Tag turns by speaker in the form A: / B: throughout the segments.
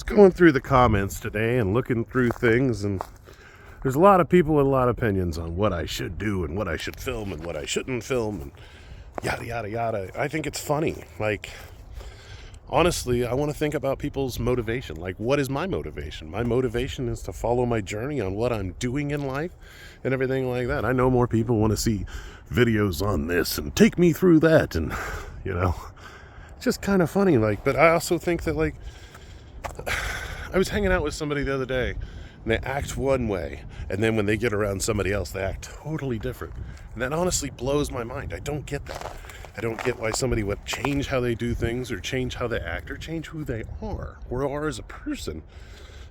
A: going through the comments today and looking through things, and there's a lot of people with a lot of opinions on what I should do and what I should film and what I shouldn't film and yada yada yada. I think it's funny. Like, honestly, I want to think about people's motivation. Like, what is my motivation? My motivation is to follow my journey on what I'm doing in life and everything like that. I know more people want to see videos on this and take me through that, and it's just kind of funny. Like, but I also think that, like, I was hanging out with somebody the other day, and they act one way, and then when they get around somebody else, they act totally different. And that honestly blows my mind. I don't get that. I don't get why somebody would change how they do things, or change how they act, or change who they are, or are as a person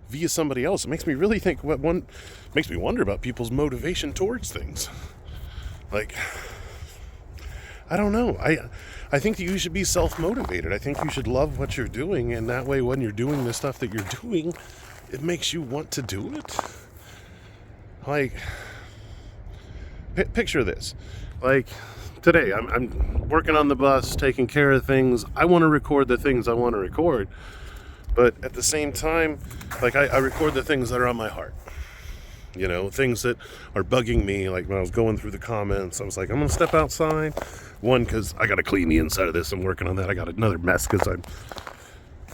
A: via somebody else. It makes me really think. Makes me wonder about people's motivation towards things. Like, I don't know. I think that you should be self-motivated. I think you should love what you're doing, and that way when you're doing the stuff that you're doing, it makes you want to do it. Like, picture this. Like, today, I'm working on the bus, taking care of things. I want to record the things I want to record, but at the same time, like, I record the things that are on my heart. Things that are bugging me. Like, when I was going through the comments, I was like, I'm going to step outside. One, because I got to clean the inside of this. I'm working on that. I got another mess because I'm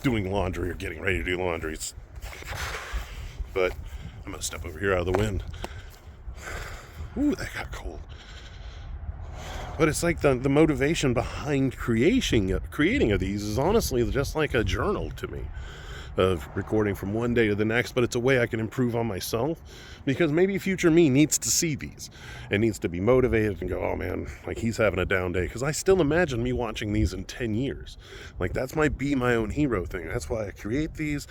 A: doing laundry or getting ready to do laundry. But I'm going to step over here out of the wind. Ooh, that got cold. But it's like the motivation behind creating of these is honestly just like a journal to me, of recording from one day to the next. But it's a way I can improve on myself, because maybe future me needs to see these and needs to be motivated and go, oh man, like, he's having a down day. Because I still imagine me watching these in 10 years. Like, that's my be my own hero thing. That's why I create these,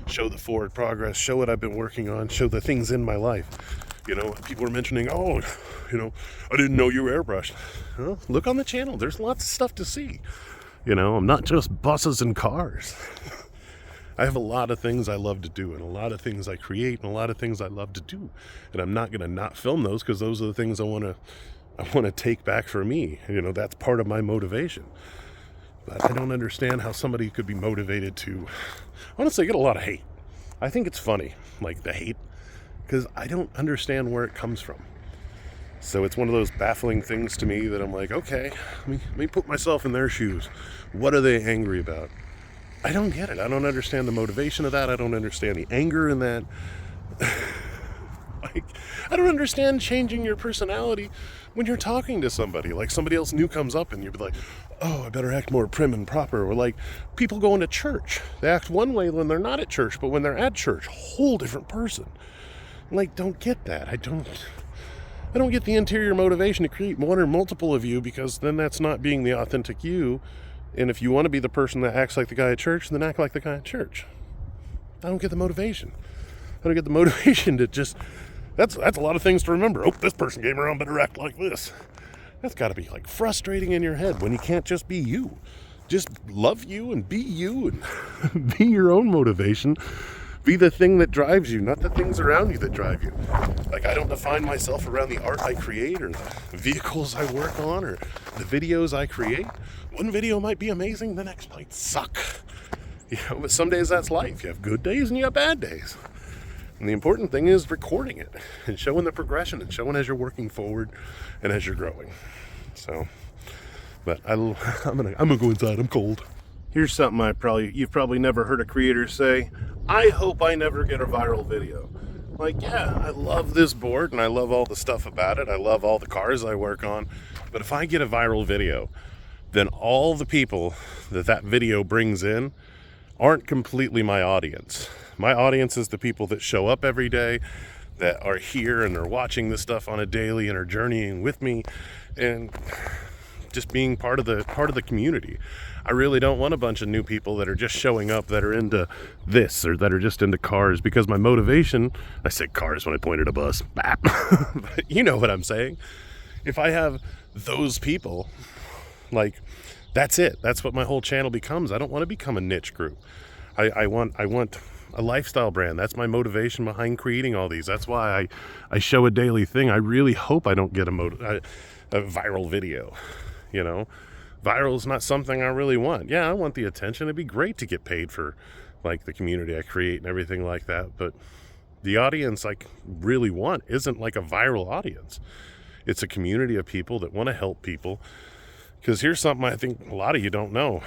A: show the forward progress, show what I've been working on, show the things in my life. People are mentioning, I didn't know you were airbrushed. Well, look on the channel. There's lots of stuff to see. I'm not just buses and cars. I have a lot of things I love to do, and a lot of things I create, and a lot of things I love to do. And I'm not going to not film those, because those are the things I want to take back for me. That's part of my motivation. But I don't understand how somebody could be motivated to, honestly, get a lot of hate. I think it's funny, like, the hate, because I don't understand where it comes from. So it's one of those baffling things to me that I'm like, okay, let me put myself in their shoes. What are they angry about? I don't get it. I don't understand the motivation of that. I don't understand the anger in that. Like, I don't understand changing your personality when you're talking to somebody. Like, somebody else new comes up and you'd be like, oh, I better act more prim and proper. Or like people going to church. They act one way when they're not at church, but when they're at church, whole different person. Like, don't get that. I don't get the interior motivation to create one or multiple of you, because then that's not being the authentic you. And if you want to be the person that acts like the guy at church, then act like the guy at church. I don't get the motivation. I don't get the motivation to just... That's a lot of things to remember. Oh, this person came around, better act like this. That's got to be, like, frustrating in your head when you can't just be you. Just love you and be you and be your own motivation. Be the thing that drives you, not the things around you that drive you. Like, I don't define myself around the art I create, or the vehicles I work on, or the videos I create. One video might be amazing, the next might suck. But some days that's life. You have good days and you have bad days. And the important thing is recording it and showing the progression and showing as you're working forward and as you're growing. So, but I'm gonna go inside. I'm cold. Here's something you've probably never heard a creator say. I hope I never get a viral video. Like, yeah, I love this board and I love all the stuff about it. I love all the cars I work on. But if I get a viral video, then all the people that video brings in aren't completely my audience. My audience is the people that show up every day, that are here and are watching this stuff on a daily and are journeying with me and just being part of the community. I really don't want a bunch of new people that are just showing up that are into this or that are just into cars, because my motivation, I say cars when I point at a bus, but you know what I'm saying. If I have those people, like, that's it. That's what my whole channel becomes. I don't want to become a niche group. I want a lifestyle brand. That's my motivation behind creating all these. That's why I show a daily thing. I really hope I don't get a viral video. Viral is not something I really want. Yeah, I want the attention. It'd be great to get paid for like the community I create and everything like that. But the audience I really want isn't like a viral audience. It's a community of people that want to help people. Because here's something I think a lot of you don't know.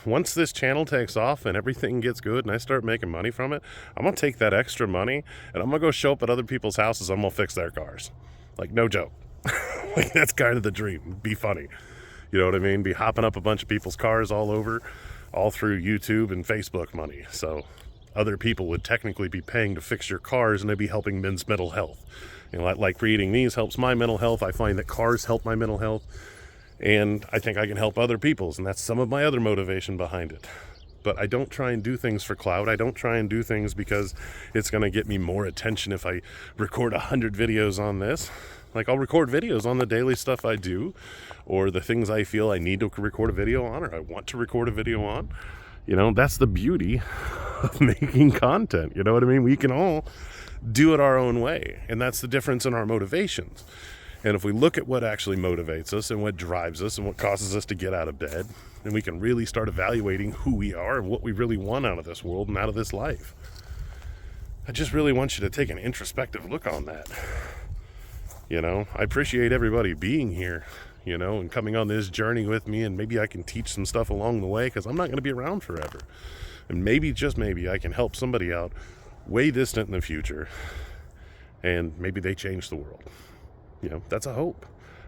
A: Once this channel takes off and everything gets good and I start making money from it, I'm going to take that extra money and I'm going to go show up at other people's houses. I'm going to fix their cars. Like, no joke. Like, that's kind of the dream. Be funny. You know what I mean? Be hopping up a bunch of people's cars all over, all through YouTube and Facebook money. So other people would technically be paying to fix your cars, and they'd be helping men's mental health. You know, like creating these helps my mental health. I find that cars help my mental health, and I think I can help other people's, and that's some of my other motivation behind it. But I don't try and do things for clout. I don't try and do things because it's going to get me more attention if I record 100 videos on this. Like, I'll record videos on the daily stuff I do, or the things I feel I need to record a video on, or I want to record a video on. You know, that's the beauty of making content. You know what I mean? We can all do it our own way, and that's the difference in our motivations. And if we look at what actually motivates us and what drives us and what causes us to get out of bed, then we can really start evaluating who we are and what we really want out of this world and out of this life. I just really want you to take an introspective look on that. You know, I appreciate everybody being here, you know, and coming on this journey with me, and maybe I can teach some stuff along the way, because I'm not going to be around forever. And maybe, just maybe, I can help somebody out way distant in the future, and maybe they change the world. You know, that's a hope.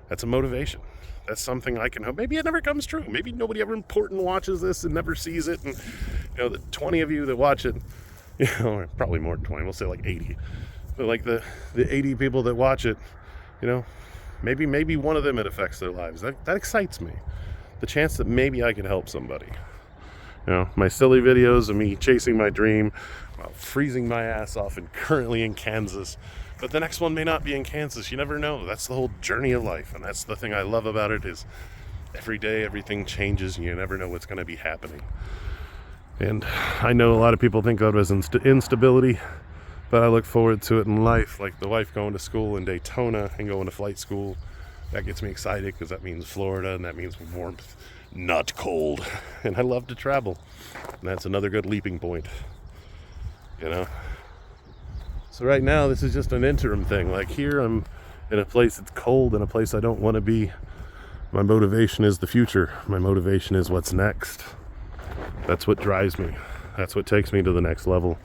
A: That's a motivation. That's something I can hope. Maybe it never comes true. Maybe nobody ever important watches this and never sees it. And, you know, the 20 of you that watch it, you know, probably more than 20, we'll say like 80. But like the 80 people that watch it, you know, maybe one of them, it affects their lives. That excites me. The chance that maybe I can help somebody. You know, my silly videos of me chasing my dream while freezing my ass off and currently in Kansas. But the next one may not be in Kansas. You never know. That's the whole journey of life. And that's the thing I love about it, is every day everything changes and you never know what's going to be happening. And I know a lot of people think of it as instability, but I look forward to it in life. Like the wife going to school in Daytona and going to flight school. That gets me excited, because that means Florida, and that means warmth, not cold. And I love to travel. And that's another good leaping point. You know? So right now, this is just an interim thing. Like, here I'm in a place that's cold, in a place I don't want to be. My motivation is the future. My motivation is what's next. That's what drives me. That's what takes me to the next level.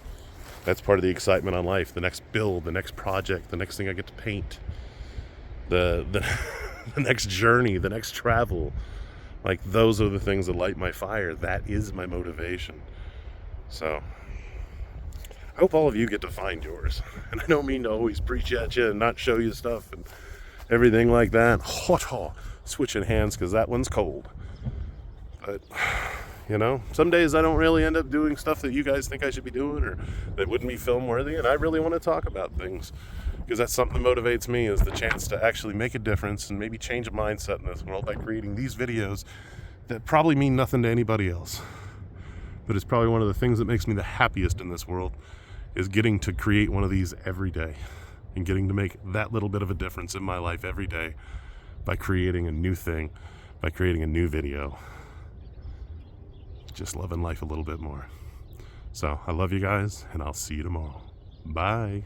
A: That's part of the excitement on life. The next build, the next project, the next thing I get to paint, the next journey, the next travel. Like, those are the things that light my fire. That is my motivation. So I hope all of you get to find yours. And I don't mean to always preach at you and not show you stuff and everything like that. Switching hands, because that one's cold. But, you know, some days I don't really end up doing stuff that you guys think I should be doing, or that wouldn't be film worthy. And I really want to talk about things, because that's something that motivates me, is the chance to actually make a difference and maybe change a mindset in this world by creating these videos that probably mean nothing to anybody else. But it's probably one of the things that makes me the happiest in this world, is getting to create one of these every day and getting to make that little bit of a difference in my life every day by creating a new thing, by creating a new video. Just loving life a little bit more. So I love you guys, and I'll see you tomorrow. Bye.